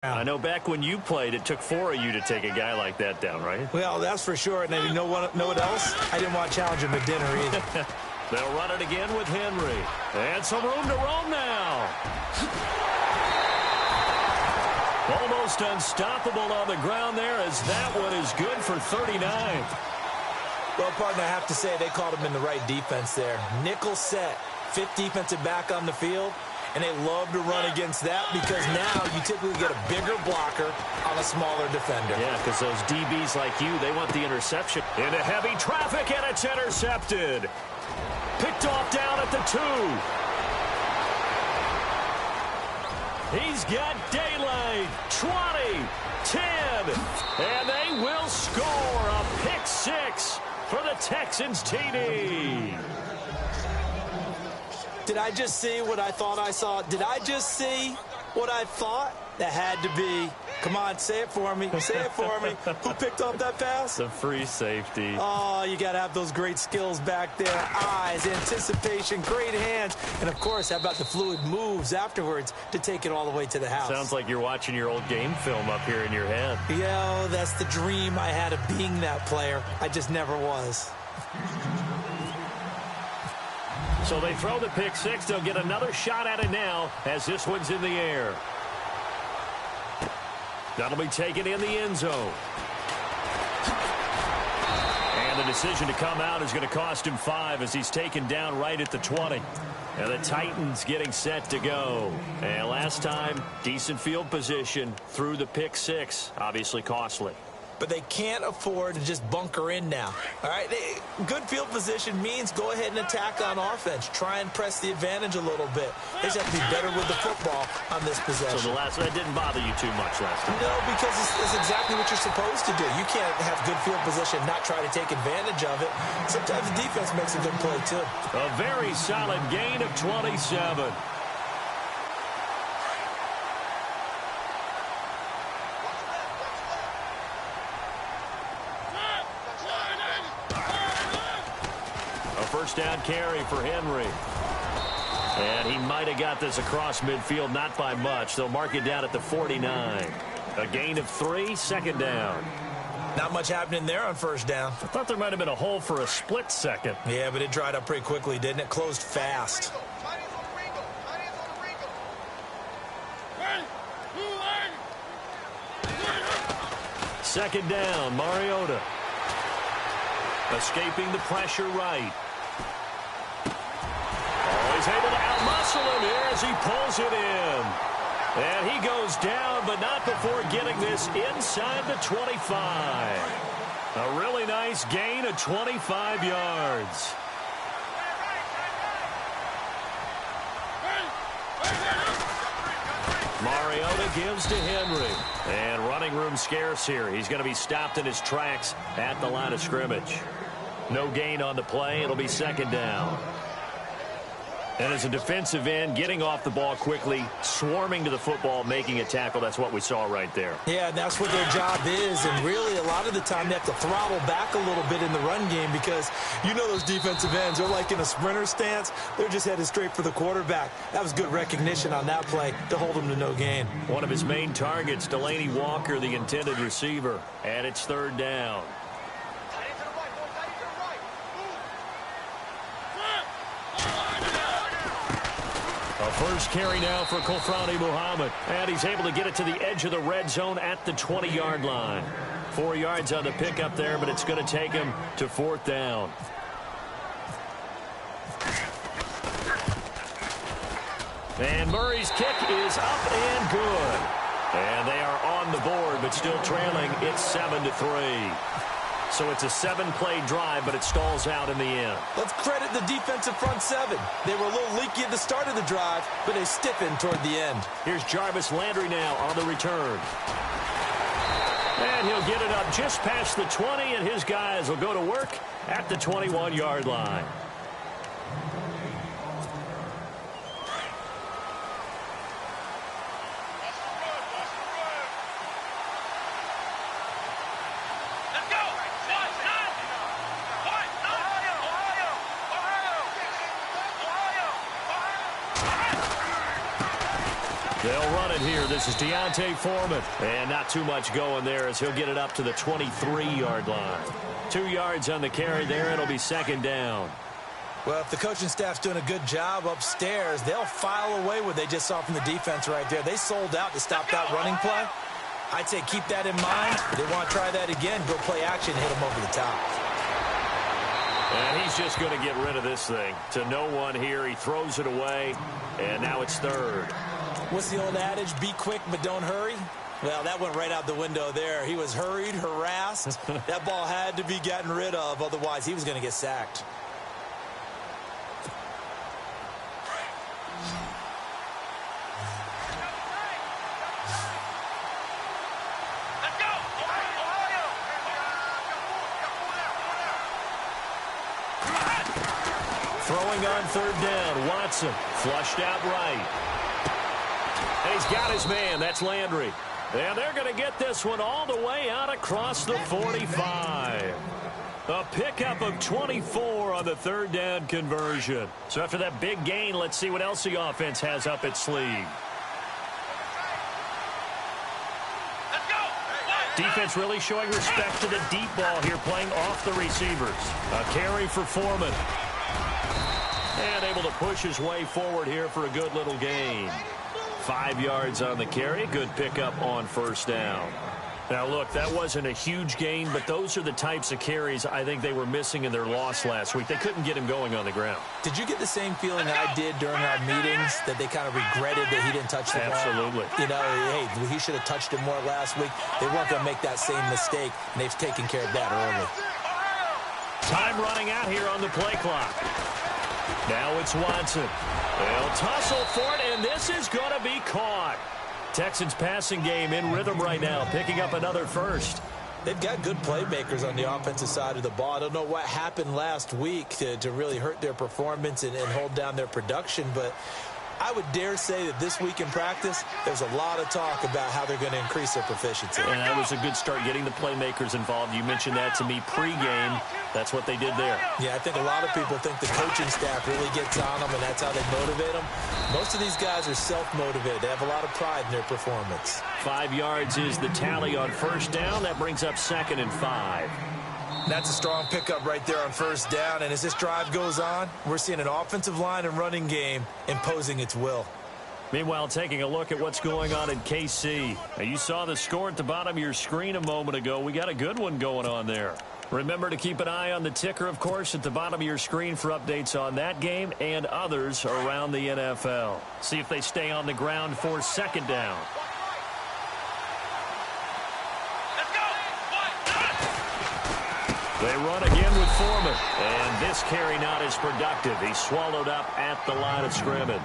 I know back when you played, it took 4 of you to take a guy like that down, right? Well, that's for sure. And you know what else? I didn't want to challenge him at dinner either. They'll run it again with Henry. And some room to roam now. Almost unstoppable on the ground there as that one is good for 39. Well, partner, I have to say they called him in the right defense there. Nickel set, 5th defensive back on the field. And they love to run against that because now you typically get a bigger blocker on a smaller defender. Yeah, because those DBs like you, they want the interception. Into heavy traffic, and it's intercepted. Picked off down at the 2. He's got daylight. 20, 10, and they will score a pick 6 for the Texans TD. Did I just see what I thought I saw? Did I just see what I thought? That had to be. Come on, say it for me. Say it for me. Who picked up that pass? The free safety. Oh, you got to have those great skills back there. Eyes, anticipation, great hands. And, of course, how about the fluid moves afterwards to take it all the way to the house? Sounds like you're watching your old game film up here in your head. Yeah, that's the dream I had of being that player. I just never was. So they throw the pick 6. They'll get another shot at it now as this one's in the air. That'll be taken in the end zone. And the decision to come out is going to cost him 5 as he's taken down right at the 20. And the Titans getting set to go. And last time, decent field position through the pick 6. Obviously costly. But they can't afford to just bunker in now. All right, good field position means go ahead and attack on offense. Try and press the advantage a little bit. They just have to be better with the football on this possession. So that didn't bother you too much last time? No, because it's exactly what you're supposed to do. You can't have good field position, not try to take advantage of it. Sometimes the defense makes a good play, too. A very solid gain of 27. First down carry for Henry. And he might have got this across midfield, not by much. They'll mark it down at the 49. A gain of 3, second down. Not much happening there on first down. I thought there might have been a hole for a split second. Yeah, but it dried up pretty quickly, didn't it? Closed fast. Second down, Mariota. Escaping the pressure right. He's able to outmuscle him here as he pulls it in. And he goes down, but not before getting this inside the 25. A really nice gain of 25 yards. Mariota gives to Henry. And running room scarce here. He's going to be stopped in his tracks at the line of scrimmage. No gain on the play. It'll be second down. And as a defensive end, getting off the ball quickly, swarming to the football, making a tackle, that's what we saw right there. Yeah, that's what their job is. And really, a lot of the time, they have to throttle back a little bit in the run game because you know those defensive ends, they're like in a sprinter stance. They're just headed straight for the quarterback. That was good recognition on that play to hold him to no gain. One of his main targets, Delaney Walker, the intended receiver. And it's third down. A first carry now for Kofrani Muhammad. And he's able to get it to the edge of the red zone at the 20-yard line. 4 yards on the pickup there, but it's going to take him to fourth down. And Murray's kick is up and good. And they are on the board, but still trailing. It's 7-3. So it's a 7-play drive, but it stalls out in the end. Let's credit the defensive front 7. They were a little leaky at the start of the drive, but they stiffened toward the end. Here's Jarvis Landry now on the return. And he'll get it up just past the 20, and his guys will go to work at the 21-yard line. They'll run it here. This is Deontay Foreman. And not too much going there as he'll get it up to the 23-yard line. 2 yards on the carry there. It'll be second down. Well, if the coaching staff's doing a good job upstairs, they'll file away what they just saw from the defense right there. They sold out to stop that running play. I'd say keep that in mind. If they want to try that again, go play action and hit them over the top. And he's just going to get rid of this thing. To no one here. He throws it away, and now it's third. What's the old adage? Be quick, but don't hurry. Well, that went right out the window there. He was hurried, harassed. That ball had to be gotten rid of. Otherwise, he was going to get sacked. Throwing on third down. Watson flushed out right. And he's got his man. That's Landry. And they're going to get this one all the way out across the 45. A pickup of 24 on the third down conversion. So after that big gain, let's see what else the offense has up its sleeve. Defense really showing respect to the deep ball here, playing off the receivers. A carry for Foreman. And able to push his way forward here for a good little gain. 5 yards on the carry. Good pickup on first down. Now, look, that wasn't a huge gain, but those are the types of carries I think they were missing in their loss last week. They couldn't get him going on the ground. Did you get the same feeling I did during our meetings, that they kind of regretted that he didn't touch the ball? Absolutely. You know, hey, he should have touched it more last week. They weren't going to make that same mistake, and they've taken care of that early. Time running out here on the play clock. Now it's Watson. They'll tussle for it, and this is going to be caught. Texans passing game in rhythm right now, picking up another first. They've got good playmakers on the offensive side of the ball. I don't know what happened last week to really hurt their performance and hold down their production, but I would dare say that this week in practice, there's a lot of talk about how they're going to increase their proficiency. And that was a good start, getting the playmakers involved. You mentioned that to me pregame. That's what they did there. Yeah, I think a lot of people think the coaching staff really gets on them, and that's how they motivate them. Most of these guys are self-motivated. They have a lot of pride in their performance. 5 yards is the tally on first down. That brings up 2nd and 5. That's a strong pickup right there on first down, and as this drive goes on, we're seeing an offensive line and running game imposing its will. Meanwhile, taking a look at what's going on in KC. Now, you saw the score at the bottom of your screen a moment ago. We got a good one going on there. Remember to keep an eye on the ticker, of course, at the bottom of your screen for updates on that game and others around the NFL. See if they stay on the ground for second down. They run again with Foreman. And this carry not as productive. He's swallowed up at the line of scrimmage.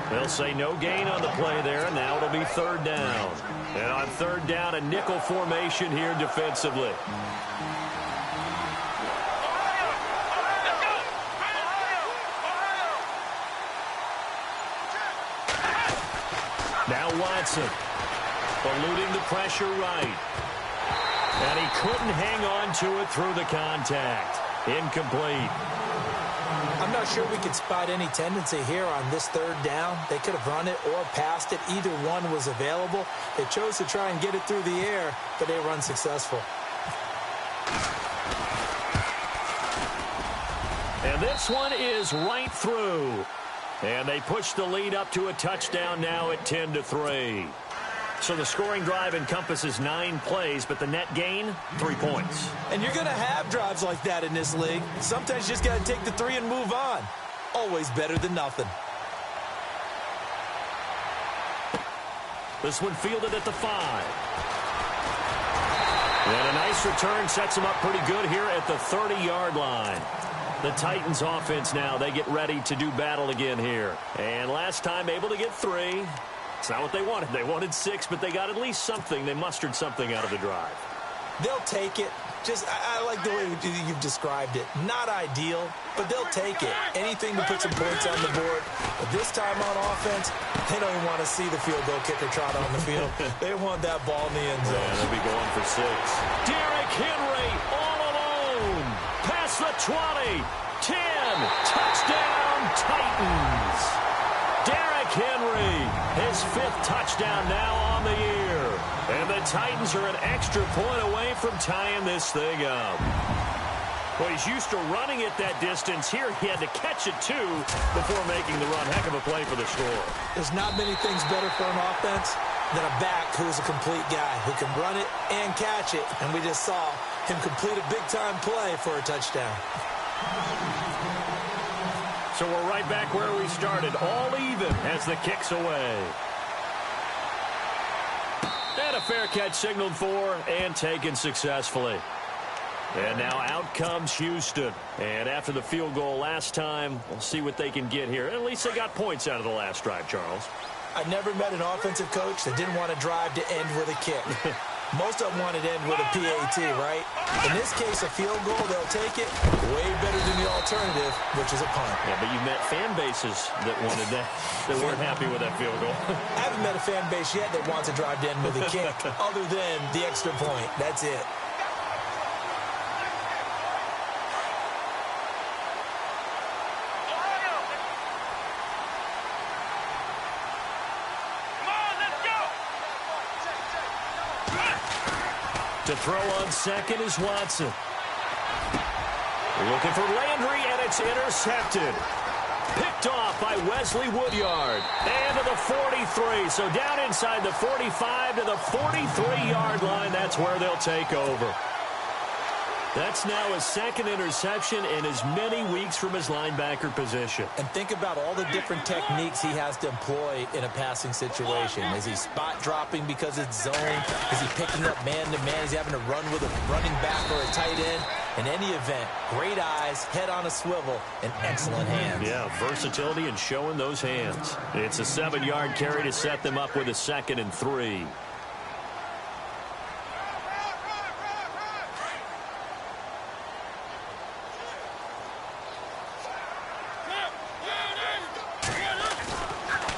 They'll say no gain on the play there. Now it'll be third down. And on third down, a nickel formation here defensively. Now Watson, eluding the pressure right. And he couldn't hang on to it through the contact. Incomplete. I'm not sure we could spot any tendency here on this third down. They could have run it or passed it. Either one was available. They chose to try and get it through the air, but they were unsuccessful. And this one is right through. And they push the lead up to a touchdown now at 10-3. So the scoring drive encompasses 9 plays, but the net gain, 3 points. And you're going to have drives like that in this league. Sometimes you just got to take the 3 and move on. Always better than nothing. This one fielded at the 5. And a nice return sets them up pretty good here at the 30-yard line. The Titans offense now, they get ready to do battle again here. And last time able to get 3. It's not what they wanted. They wanted 6, but they got at least something. They mustered something out of the drive. They'll take it. I like the way you've described it. Not ideal, but they'll take it. Anything to put some points on the board. But this time on offense, they don't even want to see the field goal kicker trot on the field. They want that ball in the end zone. Yeah, they'll be going for 6. Derrick Henry all alone. Past the 20. 10. Touchdown, Titans. Derrick Henry, his 5th touchdown now on the year. And the Titans are an extra point away from tying this thing up. Well, he's used to running it that distance. Here, he had to catch it, too, before making the run. Heck of a play for the score. There's not many things better for an offense than a back who's a complete guy who can run it and catch it. And we just saw him complete a big-time play for a touchdown. So we're right back where we started, all even as the kick's away. And a fair catch signaled for and taken successfully. And now out comes Houston. And after the field goal last time, we'll see what they can get here. At least they got points out of the last drive, Charles. I never met an offensive coach that didn't want to drive to end with a kick. Most of them wanted to end with a PAT, right? In this case, a field goal, they'll take it way better than the alternative, which is a punt. Yeah, but you met fan bases that wanted that, that weren't happy with that field goal. I haven't met a fan base yet that wants to drive to end with a kick, other than the extra point. That's it. To throw on second is Watson. Looking for Landry, and it's intercepted. Picked off by Wesley Woodyard. And to the 43. So down inside the 45 to the 43-yard line. That's where they'll take over. That's now his 2nd interception in as many weeks from his linebacker position. And think about all the different techniques he has to employ in a passing situation. Is he spot dropping because it's zone? Is he picking up man-to-man? Is he having to run with a running back or a tight end? In any event, great eyes, head on a swivel, and excellent hands. Yeah, versatility and showing those hands. It's a 7-yard carry to set them up with a 2nd and 3.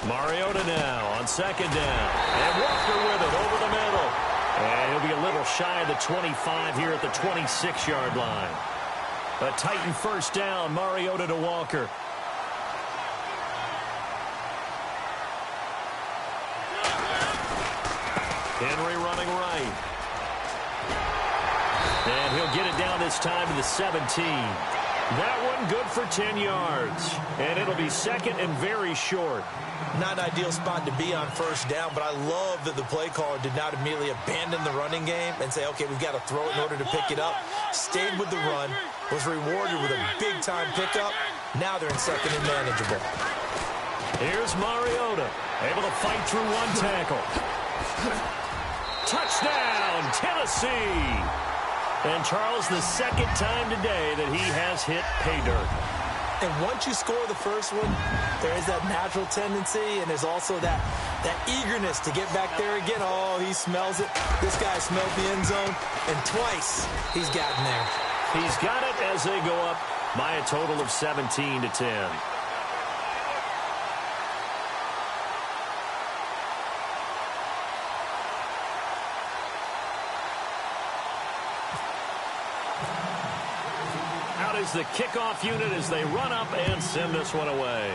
Mariota now on 2nd down. And Walker with it over the middle. And he'll be a little shy of the 25 here at the 26-yard line. A Titan 1st down, Mariota to Walker. Henry running right. And he'll get it down this time to the 17. That one good for 10 yards. And it'll be 2nd and very short. Not an ideal spot to be on 1st down, but I love that the play caller did not immediately abandon the running game and say, okay, we've got to throw it in order to pick it up. Stayed with the run, was rewarded with a big-time pickup. Now they're in 2nd and manageable. Here's Mariota, able to fight through one tackle. Touchdown, Tennessee! And Charles, the 2nd time today that he has hit pay dirt. And once you score the first one, there is that natural tendency, and there's also that eagerness to get back there again. Oh, he smells it. This guy smelled the end zone, and twice he's gotten there. He's got it as they go up by a total of 17 to 10. Is the kickoff unit as they run up and send this one away.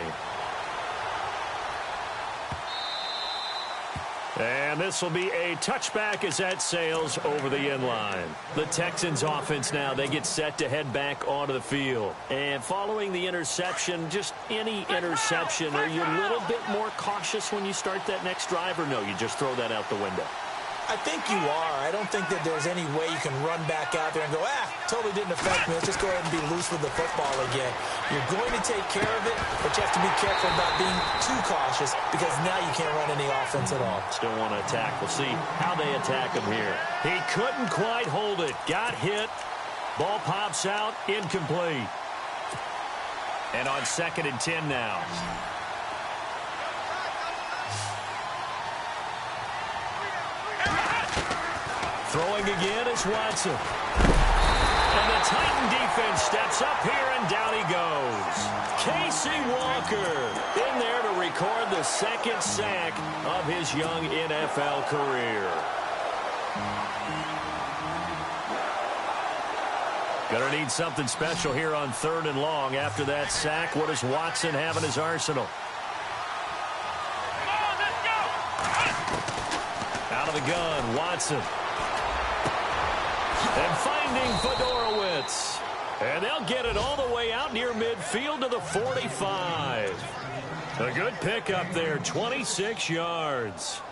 And this will be a touchback as that sails over the end line. The Texans offense now, they get set to head back onto the field. And following the interception, just any interception, are you a little bit more cautious when you start that next drive, or no, you just throw that out the window? I think you are. I don't think that there's any way you can run back out there and go, totally didn't affect me. Let's just go ahead and be loose with the football again. You're going to take care of it, but you have to be careful about being too cautious because now you can't run any offense at all. Still want to attack. We'll see how they attack him here. He couldn't quite hold it. Got hit. Ball pops out. Incomplete. And on 2nd and 10 now. Throwing again is Watson. And the Titan defense steps up here, and down he goes. Casey Walker in there to record the 2nd sack of his young NFL career. Gonna need something special here on 3rd and long after that sack. What does Watson have in his arsenal? the gun. Watson. And finding Fedorowicz. And they'll get it all the way out near midfield to the 45. A good pickup there, 26 yards.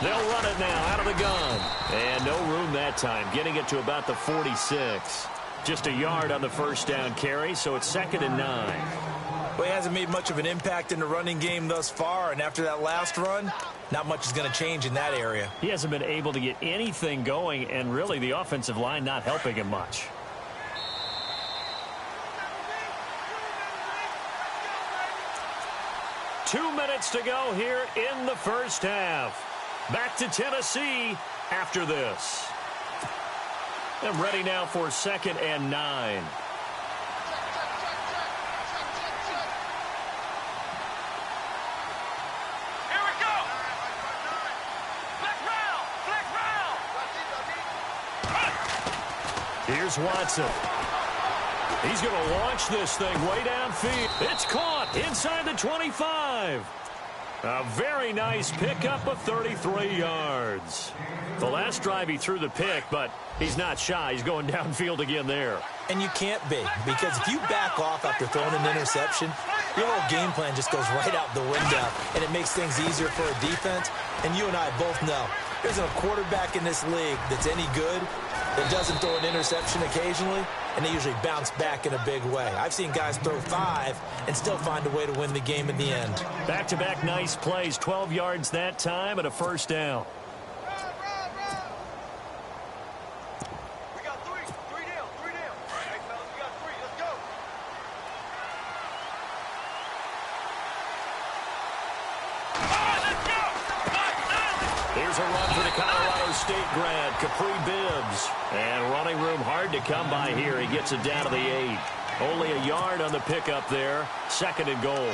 They'll run it now out of the gun. And no room that time, getting it to about the 46. Just a yard on the first down carry, so it's 2nd and 9. Well, he hasn't made much of an impact in the running game thus far, and after that last run, not much is going to change in that area. He hasn't been able to get anything going, and really the offensive line not helping him much. Two minutes to go here in the first half. Back to Tennessee after this. And ready now for 2nd and 9. Here's Watson. He's going to launch this thing way downfield. It's caught inside the 25. A very nice pickup of 33 yards. The last drive he threw the pick, but he's not shy. He's going downfield again there. And you can't be, because if you back off after throwing an interception, your whole game plan just goes right out the window, and it makes things easier for a defense. And you and I both know there's a quarterback in this league that's any good that doesn't throw an interception occasionally, and they usually bounce back in a big way. I've seen guys throw 5 and still find a way to win the game in the end. Back-to-back nice plays, 12 yards that time and a first down. We got three down. Hey, fellas, we got 3. Let's go. Here's a run for the Colorado State grad, Capri Bibbs. And running room hard to come by here. He gets it down to the 8. Only a yard on the pickup there. 2nd and goal.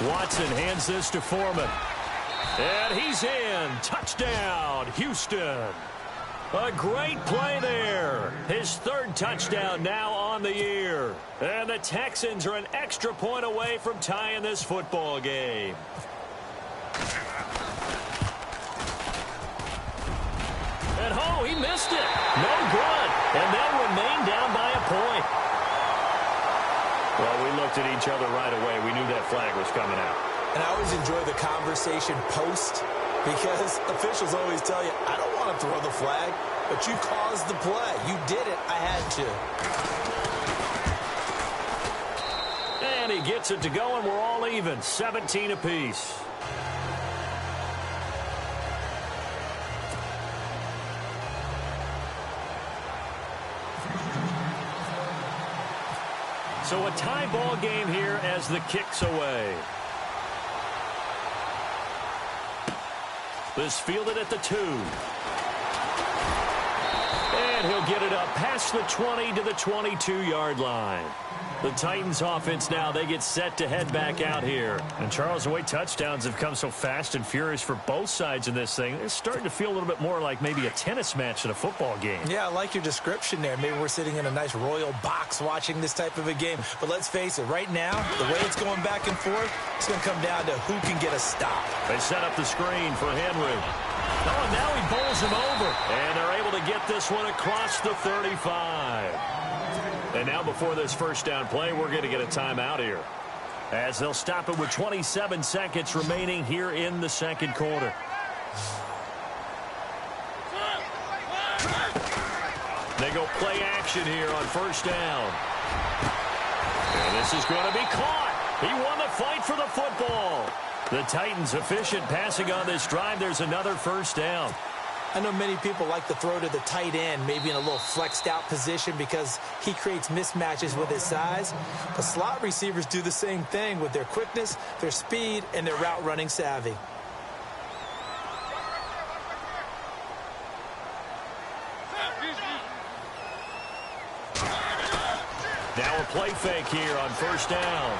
Watson hands this to Foreman. And he's in. Touchdown, Houston. A great play there. His 3rd touchdown now on the year. And the Texans are an extra point away from tying this football game. And oh, he missed it. No good. And they'll remain down by a point. Well, we looked at each other right away. We knew that flag was coming out. And I always enjoy the conversation post, because officials always tell you, I don't want to throw the flag, but you caused the play. You did it. I had to. And he gets it to go, and we're all even. 17 apiece. So a tie ball game here as the kick's away. This fielded at the 2. And he'll get it up past the 20 to the 22-yard line. The Titans offense now, they get set to head back out here. And Charles, the way touchdowns have come so fast and furious for both sides in this thing, it's starting to feel a little bit more like maybe a tennis match than a football game. Yeah, I like your description there. Maybe we're sitting in a nice royal box watching this type of a game. But let's face it, right now, the way it's going back and forth, it's going to come down to who can get a stop. They set up the screen for Henry. Oh, and now he bowls him over. And they're able to get this one across the 35. And now before this first down play, we're going to get a timeout here, as they'll stop it with 27 seconds remaining here in the second quarter. They go play action here on first down. And this is going to be caught. He won the fight for the football. The Titans efficient passing on this drive. There's another first down. I know many people like to throw to the tight end, maybe in a little flexed out position because he creates mismatches with his size. But slot receivers do the same thing with their quickness, their speed, and their route running savvy. Now a play fake here on first down.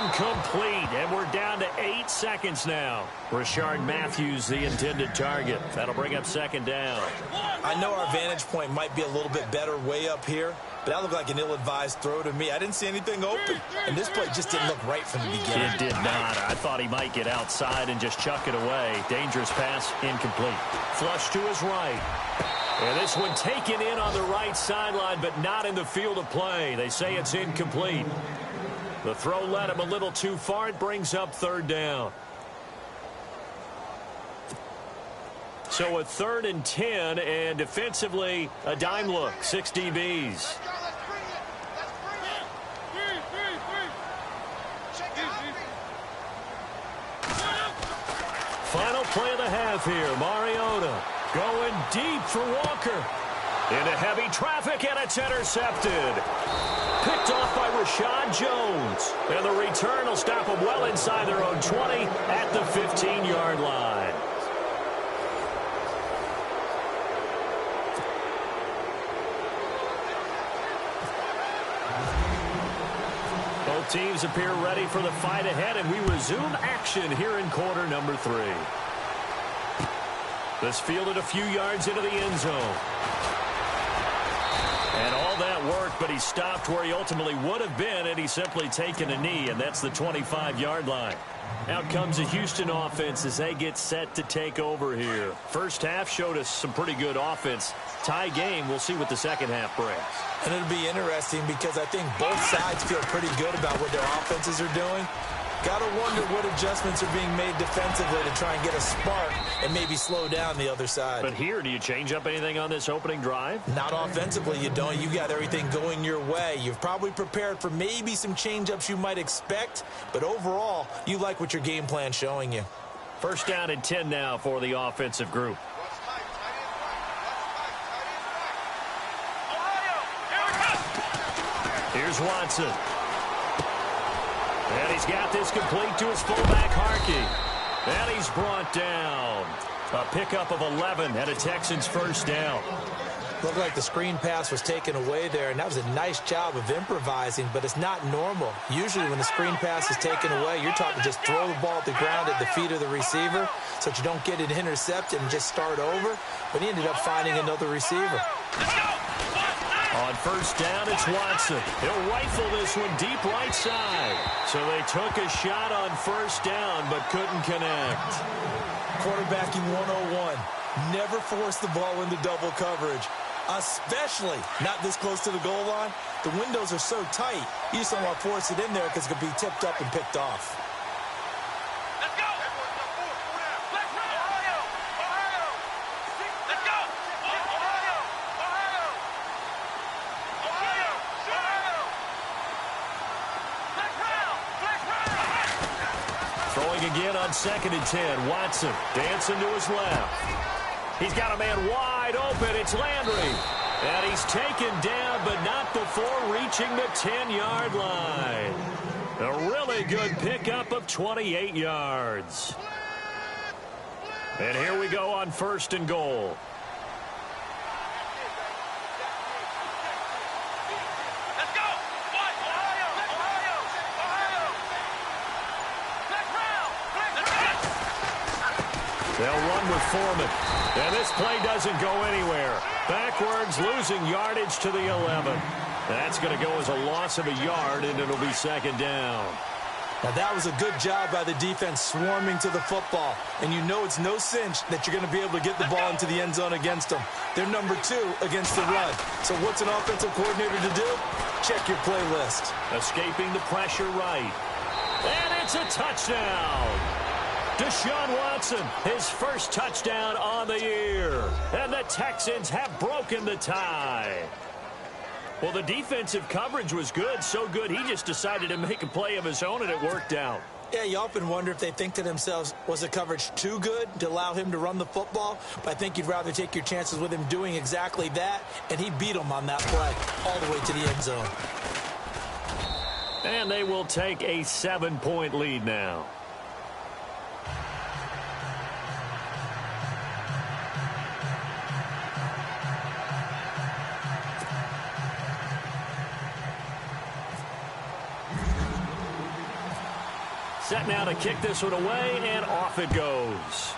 Incomplete, and we're down to 8 seconds now. Rashard Matthews, the intended target. That'll bring up second down. I know our vantage point might be a little bit better way up here, but that looked like an ill-advised throw to me. I didn't see anything open, and this play just didn't look right from the beginning. It did not. I thought he might get outside and just chuck it away. Dangerous pass, incomplete. Flush to his right. And this one taken in on the right sideline, but not in the field of play. They say it's incomplete. The throw led him a little too far. It brings up third down. So a 3rd and 10, and defensively, a dime look. 6 DBs. Final play of the half here. Mariota going deep for Walker. Into heavy traffic, and it's intercepted. Picked off by Rashad Jones. And the return will stop them well inside their own 20 at the 15-yard line. Both teams appear ready for the fight ahead, and we resume action here in quarter number 3. This fielded a few yards into the end zone. And all that worked, but he stopped where he ultimately would have been had he simply taken a knee, and that's the 25-yard line. Out comes the Houston offense as they get set to take over here. First half showed us some pretty good offense. Tie game, we'll see what the second half brings. And it'll be interesting because I think both sides feel pretty good about what their offenses are doing. Got to wonder what adjustments are being made defensively to try and get a spark and maybe slow down the other side. But here, do you change up anything on this opening drive? Not offensively, you don't. You got everything going your way. You've probably prepared for maybe some change-ups you might expect, but overall, you like what your game plan's showing you. First down and 10 now for the offensive group. Here's Watson. And he's got this complete to his fullback, Harkey. And he's brought down. A pickup of 11 and a Texans first down. Looked like the screen pass was taken away there, and that was a nice job of improvising, but it's not normal. Usually when the screen pass is taken away, you're taught to just throw the ball at the ground at the feet of the receiver so that you don't get it intercepted and just start over. But he ended up finding another receiver. On first down, it's Watson. He'll rifle this one deep right side. So they took a shot on first down, but couldn't connect. Quarterbacking 101. Never force the ball into double coverage, especially not this close to the goal line. The windows are so tight, you just don't want to force it in there because it could be tipped up and picked off. Again on 2nd and 10. Watson dancing to his left. He's got a man wide open. It's Landry. And he's taken down, but not before reaching the 10-yard line. A really good pickup of 28 yards. And here we go on 1st and goal. They'll run with Foreman. And this play doesn't go anywhere. Backwards, losing yardage to the 11. That's going to go as a loss of a yard, and it'll be 2nd down. Now, that was a good job by the defense swarming to the football. And you know it's no cinch that you're going to be able to get the ball into the end zone against them. They're number 2 against the run. So what's an offensive coordinator to do? Check your playlist. Escaping the pressure right. And it's a touchdown. Deshaun Watson, his first touchdown on the year. And the Texans have broken the tie. Well, the defensive coverage was good, so good he just decided to make a play of his own, and it worked out. Yeah, you often wonder if they think to themselves, was the coverage too good to allow him to run the football? But I think you'd rather take your chances with him doing exactly that, and he beat him on that play all the way to the end zone. And they will take a 7-point lead now. Set now to kick this one away, and off it goes.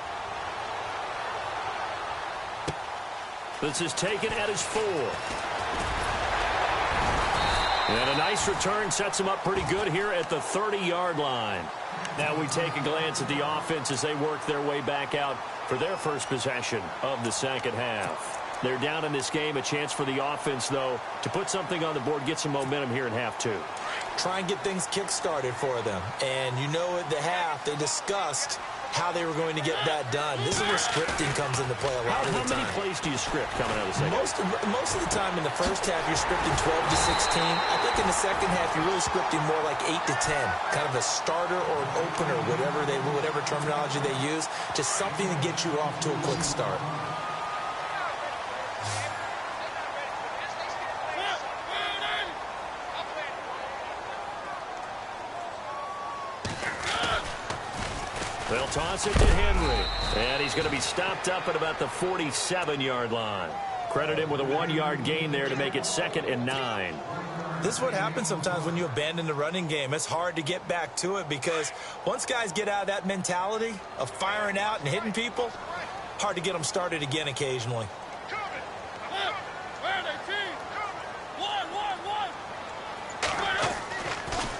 This is taken at his 4. And a nice return sets him up pretty good here at the 30-yard line. Now we take a glance at the offense as they work their way back out for their first possession of the second half. They're down in this game. A chance for the offense, though, to put something on the board, get some momentum here in half 2. Try and get things kick-started for them. And you know at the half, they discussed how they were going to get that done. This is where scripting comes into play a lot of the time. How many plays do you script coming out of the second half? Most of the time in the first half, you're scripting 12 to 16. I think in the second half, you're really scripting more like 8 to 10. Kind of a starter or an opener, whatever terminology they use. Just something to get you off to a quick start. They'll toss it to Henry, and he's going to be stopped up at about the 47-yard line. Credit him with a 1-yard gain there to make it 2nd and 9. This is what happens sometimes when you abandon the running game. It's hard to get back to it because once guys get out of that mentality of firing out and hitting people, hard to get them started again occasionally.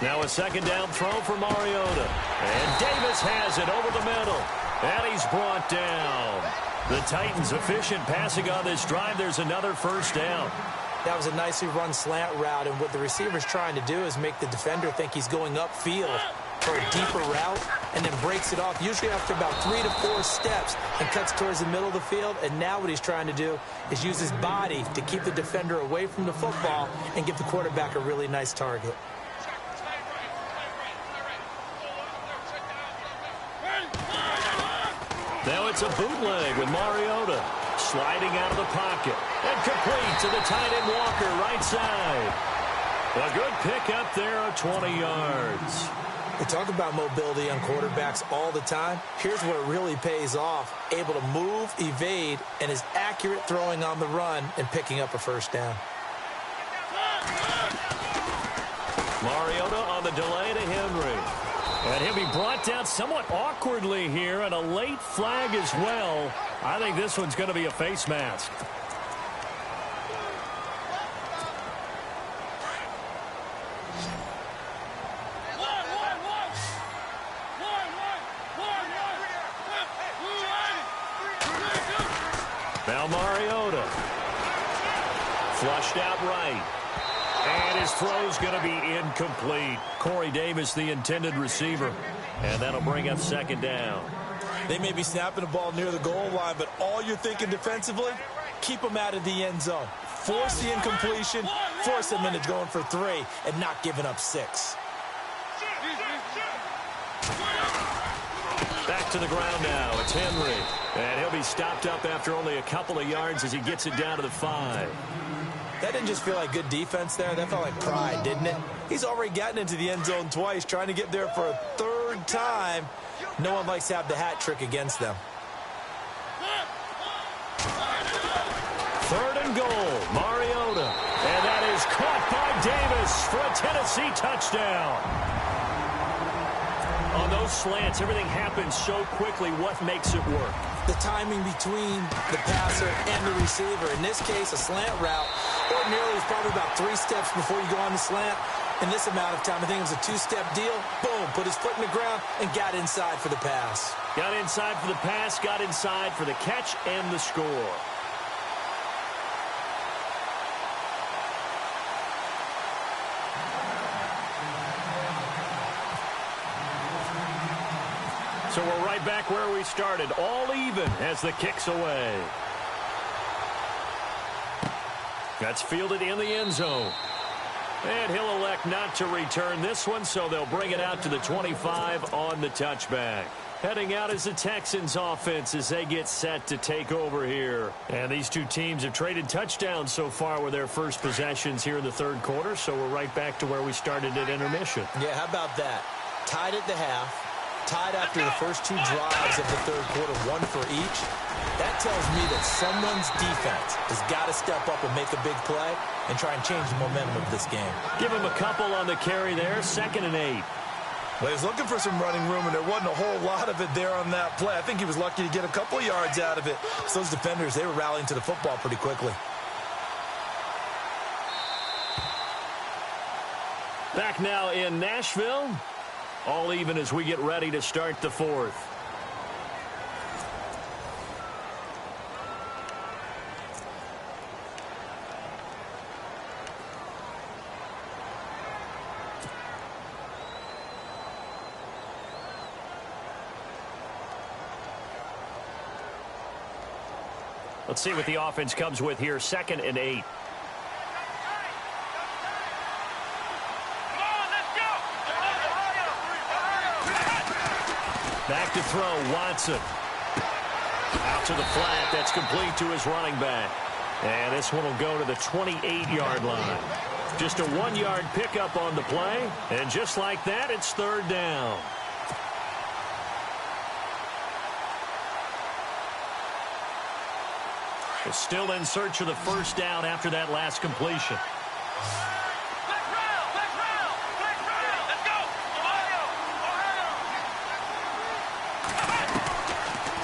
Now a second down throw for Mariota. And Davis has it over the middle. And he's brought down. The Titans efficient passing on this drive. There's another first down. That was a nicely run slant route, and what the receiver's trying to do is make the defender think he's going upfield for a deeper route and then breaks it off, usually after about 3 to 4 steps, and cuts towards the middle of the field. And now what he's trying to do is use his body to keep the defender away from the football and give the quarterback a really nice target. Now it's a bootleg with Mariota sliding out of the pocket and complete to the tight end Walker right side. A good pickup there of 20 yards. We talk about mobility on quarterbacks all the time. Here's where it really pays off. Able to move, evade, and is accurate throwing on the run and picking up a first down. Mariota on the delay to Henry. And he'll be brought down somewhat awkwardly here, and a late flag as well. I think this one's going to be a face mask. Now Mariota. Flushed out right. And his throw's going to be incomplete. Corey Davis, the intended receiver. And that'll bring up second down. They may be snapping the ball near the goal line, but all you're thinking defensively, keep them out of the end zone. Force the incompletion, force them into going for 3, and not giving up 6. Back to the ground now. It's Henry. And he'll be stopped up after only a couple of yards as he gets it down to the 5. That didn't just feel like good defense there. That felt like pride, didn't it? He's already gotten into the end zone twice, trying to get there for a 3rd time. No one likes to have the hat trick against them. 3rd and goal. Mariota. And that is caught by Davis for a Tennessee touchdown. On those slants, everything happens so quickly. What makes it work? The timing between the passer and the receiver. In this case, a slant route. Ordinarily, it's probably about 3 steps before you go on the slant. In this amount of time, I think it was a 2-step deal. Boom, put his foot in the ground and got inside for the pass. Got inside for the pass, got inside for the catch and the score. So we're right back where we started, all even as the kick's away. That's fielded in the end zone. And he'll elect not to return this one, so they'll bring it out to the 25 on the touchback. Heading out is the Texans offense as they get set to take over here. And these two teams have traded touchdowns so far with their first possessions here in the 3rd quarter, so we're right back to where we started at intermission. Yeah, how about that? Tied at the half. Tied after the first 2 drives of the 3rd quarter, 1 for each. That tells me that someone's defense has got to step up and make a big play and try and change the momentum of this game. Give him a couple on the carry there, 2nd and 8. Well, he was looking for some running room, and there wasn't a whole lot of it there on that play. I think he was lucky to get a couple of yards out of it. So those defenders, they were rallying to the football pretty quickly. Back now in Nashville. All even as we get ready to start the fourth. Let's see what the offense comes with here. 2nd and 8. Back to throw, Watson. Out to the flat, that's complete to his running back. And this one will go to the 28-yard line. Just a 1-yard pickup on the play, and just like that, it's 3rd down. We're still in search of the 1st down after that last completion.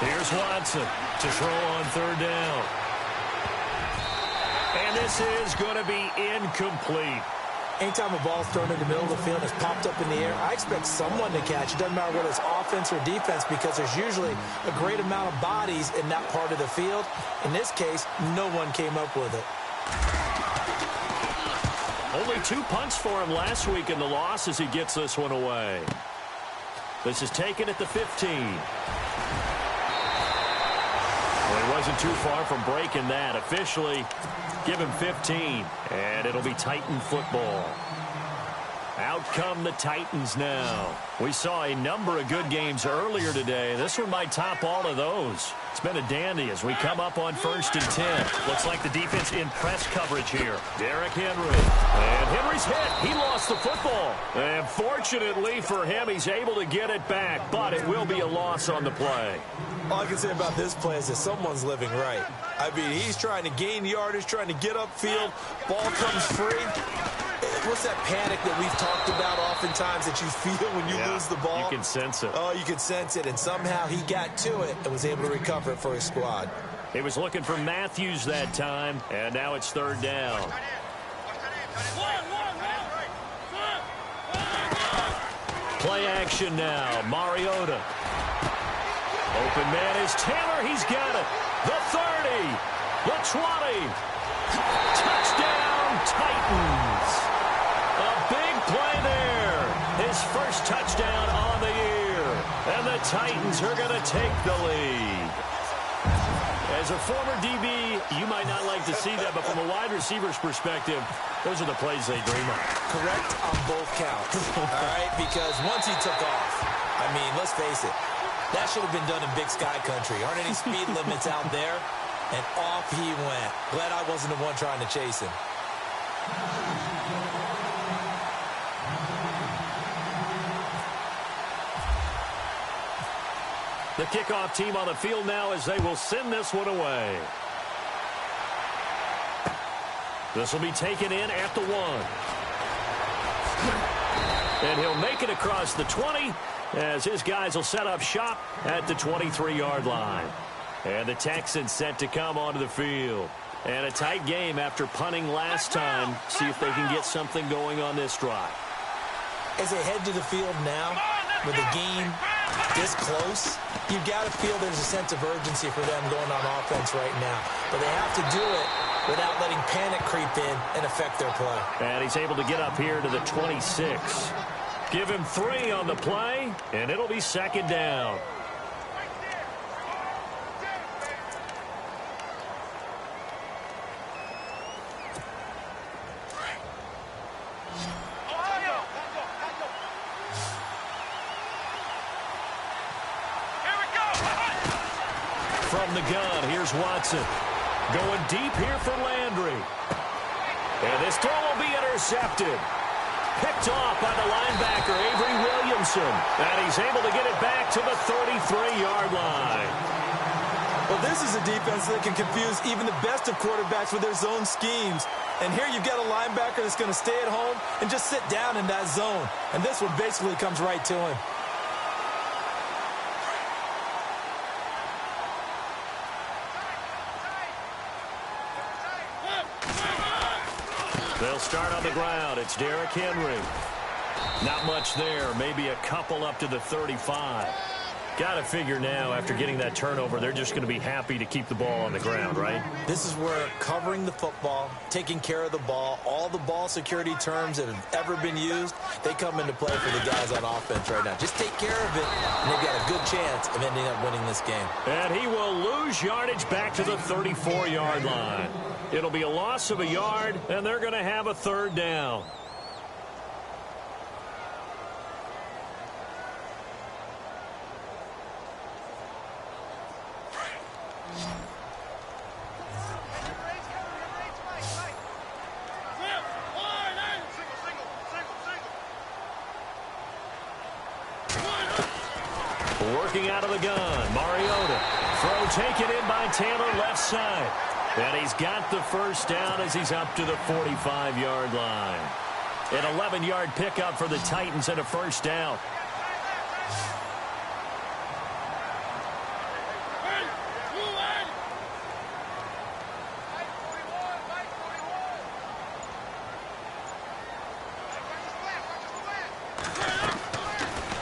Here's Watson to throw on 3rd down. And this is going to be incomplete. Anytime a ball's thrown in the middle of the field and it's popped up in the air, I expect someone to catch. It doesn't matter whether it's offense or defense because there's usually a great amount of bodies in that part of the field. In this case, no one came up with it. Only 2 punts for him last week in the loss as he gets this one away. This is taken at the 15. Well, he wasn't too far from breaking that. Officially, give him 15, and it'll be Titan football. Out come the Titans now. We saw a number of good games earlier today. This one might top all of those. It's been a dandy as we come up on 1st and 10. Looks like the defense in press coverage here. Derrick Henry. And Henry's hit. He lost the football. And fortunately for him, he's able to get it back, but it will be a loss on the play. All I can say about this play is that someone's living right. I mean, he's trying to gain yardage, trying to get upfield. Ball comes free. What's that panic that we've talked about oftentimes that you feel when you lose the ball? You can sense it. Oh, you can sense it, and somehow he got to it and was able to recover it for his squad. He was looking for Matthews that time, and now it's 3rd down. Play action now. Mariota. Open man is Taylor. He's got it. The 30. The 20. Touchdown, Titans. A big play there. His first touchdown on the year. And the Titans are going to take the lead. As a former DB, you might not like to see that, but from a wide receiver's perspective, those are the plays they dream of. Correct on both counts. All right, because once he took off, I mean, let's face it, that should have been done in Big Sky Country. Aren't any speed limits out there? And off he went. Glad I wasn't the one trying to chase him. The kickoff team on the field now as they will send this one away. This will be taken in at the 1. And he'll make it across the 20 as his guys will set up shop at the 23-yard line. And the Texans set to come onto the field. And a tight game after punting last time. See if they can get something going on this drive. As they head to the field now, with the game this close, you've got to feel there's a sense of urgency for them going on offense right now. But they have to do it without letting panic creep in and affect their play. And he's able to get up here to the 26. Give him 3 on the play, and it'll be 2nd down. From the gun, here's Watson. Going deep here for Landry. And this throw will be intercepted. Picked off by the linebacker, Avery Williamson. And he's able to get it back to the 33-yard line. Well, this is a defense that can confuse even the best of quarterbacks with their zone schemes. And here you've got a linebacker that's going to stay at home and just sit down in that zone. And this one basically comes right to him. They'll start on the ground. It's Derrick Henry. Not much there. Maybe a couple up to the 35. Got to figure now, after getting that turnover, they're just going to be happy to keep the ball on the ground, right? This is where covering the football, taking care of the ball, all the ball security terms that have ever been used, they come into play for the guys on offense right now. Just take care of it, and they've got a good chance of ending up winning this game. And he will lose yardage back to the 34-yard line. It'll be a loss of a yard, and they're going to have a third down. Working out of the gun, Mariota. Throw taken in by Taylor, left side. And he's got the first down as he's up to the 45-yard line. An 11-yard pickup for the Titans and a first down.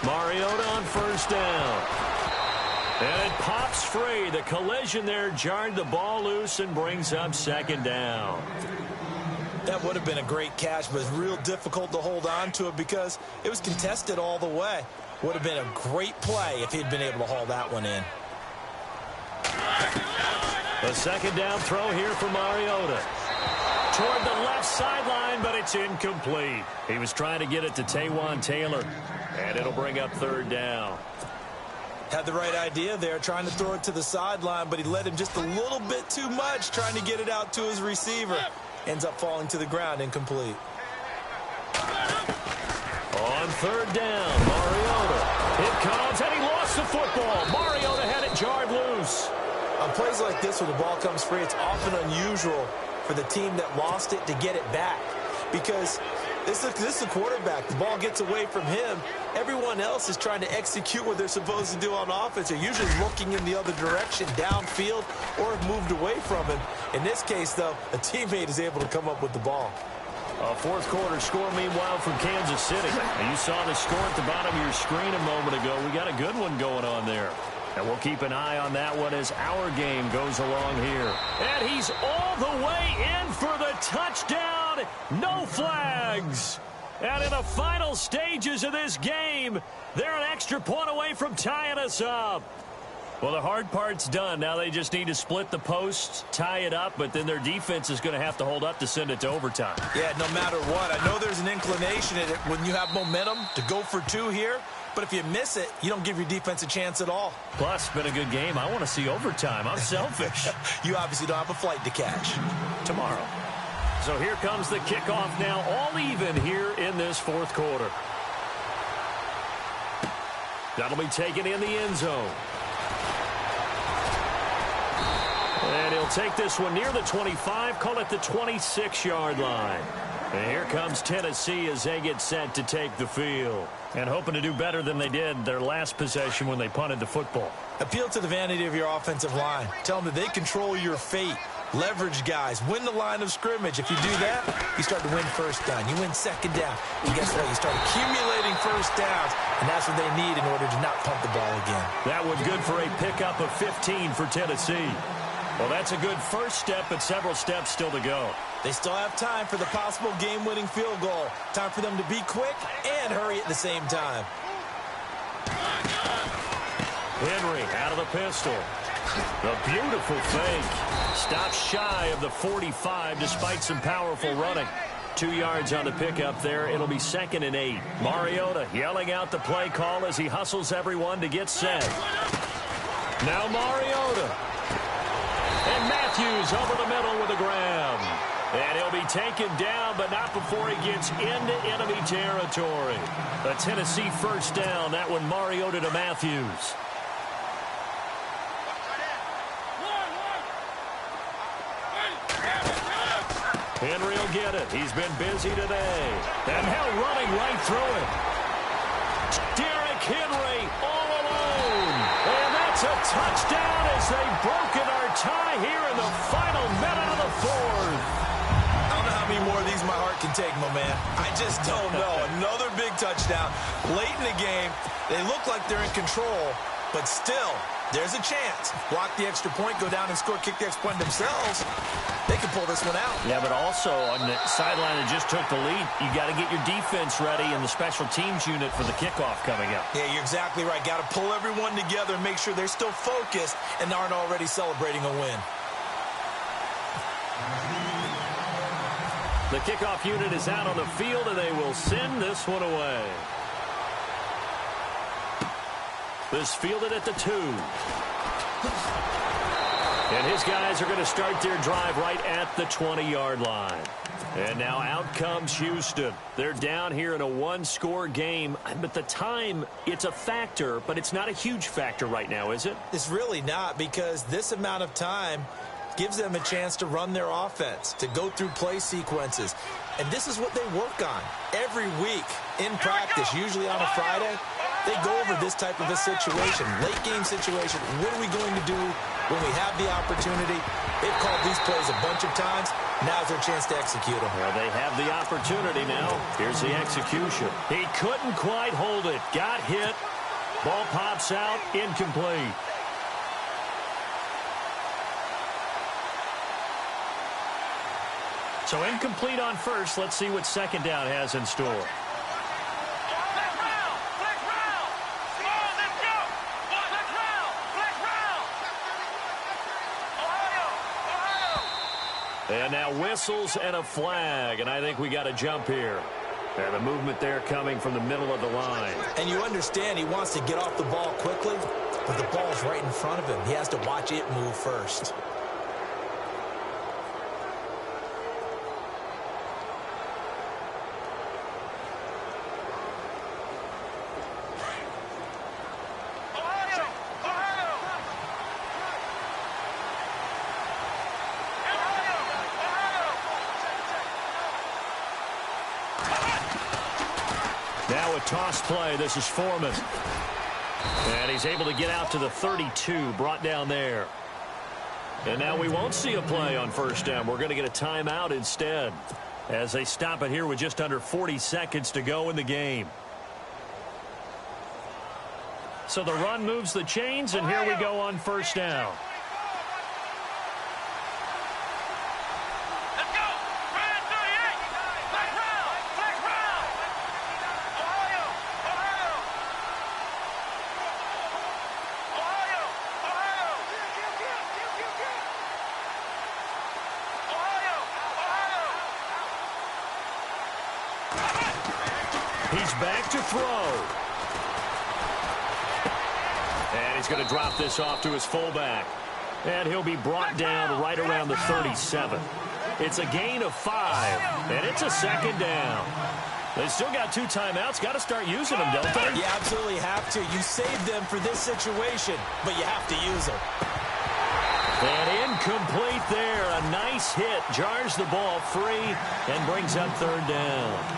Mariota on first down. And it pops free. The collision there jarred the ball loose and brings up second down. That would have been a great catch, but it's real difficult to hold on to it because it was contested all the way. Would have been a great play if he'd been able to haul that one in. The second down throw here for Mariota. Toward the left sideline, but it's incomplete. He was trying to get it to Taywan Taylor, and it'll bring up third down. Had the right idea there, trying to throw it to the sideline, but he led him just a little bit too much, trying to get it out to his receiver. Ends up falling to the ground, incomplete. On third down, Mariota. It comes, and he lost the football. Mariota had it jarred loose. On plays like this where the ball comes free, it's often unusual for the team that lost it to get it back. Because this is a quarterback. The ball gets away from him. Everyone else is trying to execute what they're supposed to do on offense. They're usually looking in the other direction, downfield, or have moved away from him. In this case, though, a teammate is able to come up with the ball. A fourth quarter score, meanwhile, from Kansas City. And you saw the score at the bottom of your screen a moment ago. We got a good one going on there. And we'll keep an eye on that one as our game goes along here. And he's all the way in for the touchdown. No flags. And in the final stages of this game, they're an extra point away from tying us up. Well, the hard part's done. Now they just need to split the posts, tie it up, but then their defense is going to have to hold up to send it to overtime. Yeah, no matter what. I know there's an inclination in it when you have momentum to go for two here. But if you miss it, you don't give your defense a chance at all. Plus, it's been a good game. I want to see overtime. I'm selfish. You obviously don't have a flight to catch. Tomorrow. So here comes the kickoff now, all even here in this fourth quarter. That'll be taken in the end zone. And he'll take this one near the 25, call it the 26-yard line. And here comes Tennessee as they get set to take the field. And hoping to do better than they did their last possession when they punted the football. Appeal to the vanity of your offensive line. Tell them that they control your fate. Leverage guys. Win the line of scrimmage. If you do that, you start to win first down. You win second down. And guess what? You start accumulating first downs. And that's what they need in order to not punt the ball again. That one good for a pickup of 15 for Tennessee. Well, that's a good first step, but several steps still to go. They still have time for the possible game-winning field goal. Time for them to be quick and hurry at the same time. Henry out of the pistol. The beautiful fake. Stops shy of the 45 despite some powerful running. 2 yards on the pickup there. It'll be 2nd and 8. Mariota yelling out the play call as he hustles everyone to get set. Now Mariota. And Matthews over the middle with a grab. And he'll be taken down, but not before he gets into enemy territory. A Tennessee first down. That one Mariota to Matthews. Henry will get it. He's been busy today. And Hill running right through it. Derrick Henry all alone. And that's a touchdown as they've broken our tie here in the final minute of the fourth. I don't know how many more of these my heart can take, my man. I just don't know. Another big touchdown late in the game. They look like they're in control, but still, there's a chance. Block the extra point, go down and score, kick the extra point themselves. They can pull this one out. Yeah, but also on the sideline that just took the lead, you got to get your defense ready and the special teams unit for the kickoff coming up. Yeah, you're exactly right. Got to pull everyone together and make sure they're still focused and aren't already celebrating a win. The kickoff unit is out on the field, and they will send this one away. This fielded at the 2. And his guys are going to start their drive right at the 20-yard line. And now out comes Houston. They're down here in a one-score game. But the time, it's a factor, but it's not a huge factor right now, is it? It's really not, because this amount of time gives them a chance to run their offense, to go through play sequences. And this is what they work on every week in practice, usually on a Friday. They go over this type of a situation, late game situation. What are we going to do when we have the opportunity? They've called these plays a bunch of times. Now's their chance to execute them. Well, they have the opportunity now. Here's the execution. He couldn't quite hold it. Got hit. Ball pops out. Incomplete. So incomplete on first. Let's see what second down has in store. And now whistles and a flag, and I think we got a jump here. And the movement there coming from the middle of the line. And you understand he wants to get off the ball quickly, but the ball's right in front of him. He has to watch it move first. Now a toss play. This is Foreman. And he's able to get out to the 32, brought down there. And now we won't see a play on first down. We're going to get a timeout instead as they stop it here with just under 40 seconds to go in the game. So the run moves the chains, and here we go on first down. He's back to throw. And he's going to drop this off to his fullback. And he'll be brought down right around the 37. It's a gain of 5, and it's a second down. They still got 2 timeouts. Got to start using them, don't they? You absolutely have to. You saved them for this situation, but you have to use them. And incomplete there. A nice hit. Jars the ball free and brings up third down.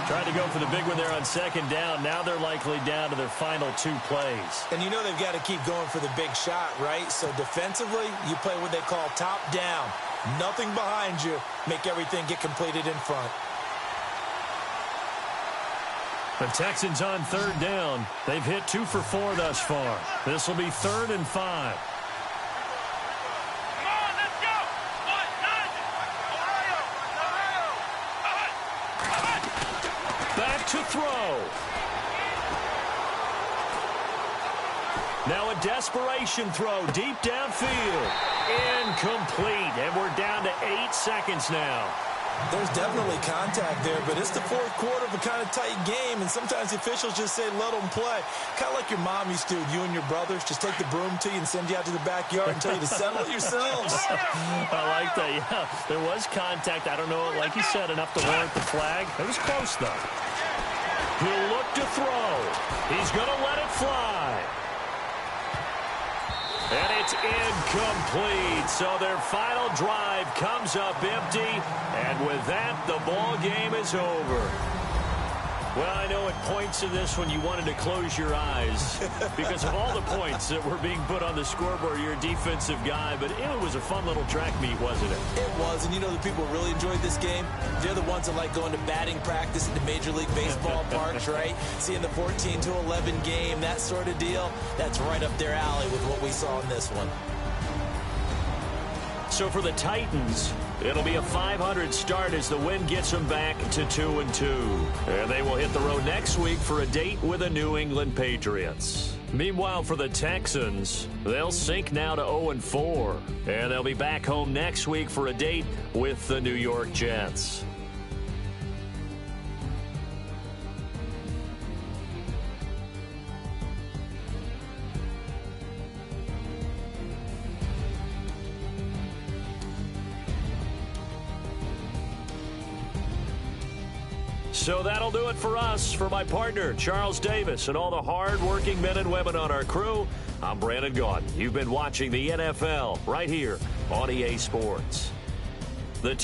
Tried to go for the big one there on second down. Now they're likely down to their final 2 plays. And you know they've got to keep going for the big shot, right? So defensively, you play what they call top down. Nothing behind you. Make everything get completed in front. The Texans on third down. They've hit 2 for 4 thus far. This will be 3rd and 5. To throw. Now a desperation throw deep downfield. Incomplete. And we're down to 8 seconds now. There's definitely contact there, but it's the 4th quarter of a kind of tight game, and sometimes the officials just say let them play. Kind of like your mom used to, you and your brothers, just take the broom to you and send you out to the backyard and tell you to settle it yourselves. I like that, yeah. There was contact. I don't know, like you said, enough to warrant the flag. It was close, though. He'll look to throw. He's going to let it fly. And it's incomplete. So their final drive comes up empty. And with that, the ball game is over. Well, I know at points in this one you wanted to close your eyes because of all the points that were being put on the scoreboard. You're a defensive guy, but it was a fun little track meet, wasn't it? It was, and you know the people really enjoyed this game? They're the ones that like going to batting practice at the Major League Baseball parks, right? Seeing the 14-11 game, that sort of deal. That's right up their alley with what we saw in this one. So for the Titans, it'll be a .500 start as the win gets them back to 2-2. And they will hit the road next week for a date with the New England Patriots. Meanwhile, for the Texans, they'll sink now to 0-4. And they'll be back home next week for a date with the New York Jets. So that'll do it for us. For my partner, Charles Davis, and all the hard-working men and women on our crew, I'm Brandon Gaudin. You've been watching the NFL right here on EA Sports. The